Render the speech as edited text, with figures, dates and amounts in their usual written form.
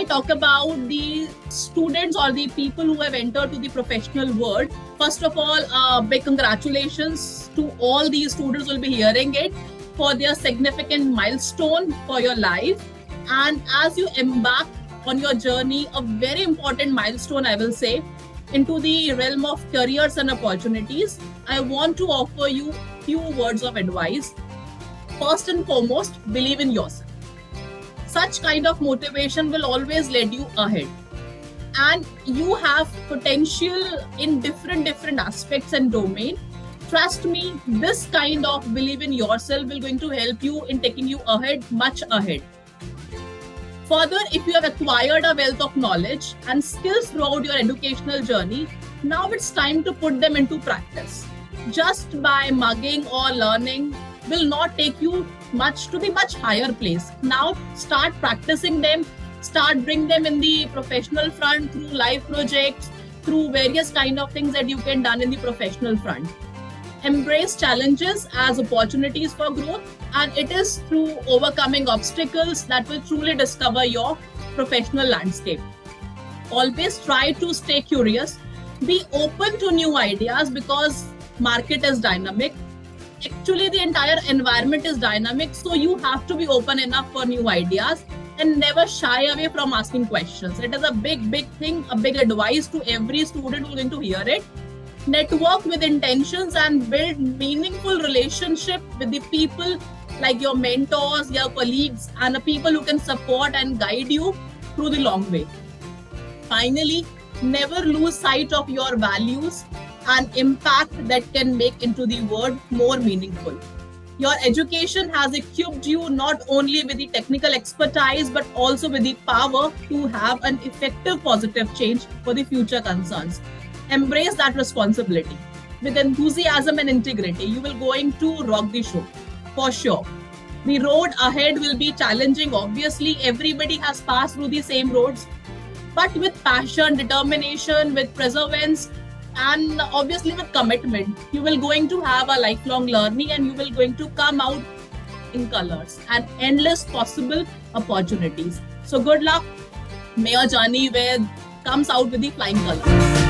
talk about the students or the people who have entered to the professional world, first of all, big congratulations to all these students who will be hearing it for their significant milestone for your life. And as you embark on your journey, a very important milestone, I will say, into the realm of careers and opportunities, I want to offer you a few words of advice. First and foremost, believe in yourself. Such kind of motivation will always lead you ahead. And you have potential in different aspects and domain. Trust me, this kind of believe in yourself will going to help you in taking you ahead, much ahead. Further, if you have acquired a wealth of knowledge and skills throughout your educational journey, now it's time to put them into practice. Just by mugging or learning will not take you much to the much higher place. Now start practicing them, start bring them in the professional front through live projects, through various kind of things that you can done in the professional front. Embrace challenges as opportunities for growth, and it is through overcoming obstacles that will truly discover your professional landscape. Always try to stay curious, be open to new ideas because market is dynamic. Actually, the entire environment is dynamic, so you have to be open enough for new ideas and never shy away from asking questions. It is a big thing, a big advice to every student who is going to hear it. Network with intentions and build meaningful relationship with the people like your mentors, your colleagues, and the people who can support and guide you through the long way. Finally, never lose sight of your values and impact that can make into the world more meaningful. Your education has equipped you not only with the technical expertise but also with the power to have an effective positive change for the future concerns. Embrace that responsibility. With enthusiasm and integrity, you will going to rock the show, for sure. The road ahead will be challenging. Obviously, everybody has passed through the same roads, but with passion, determination, with perseverance, and obviously with commitment, you will going to have a lifelong learning and you will going to come out in colors and endless possible opportunities. So good luck. May your journey comes out with the flying colors.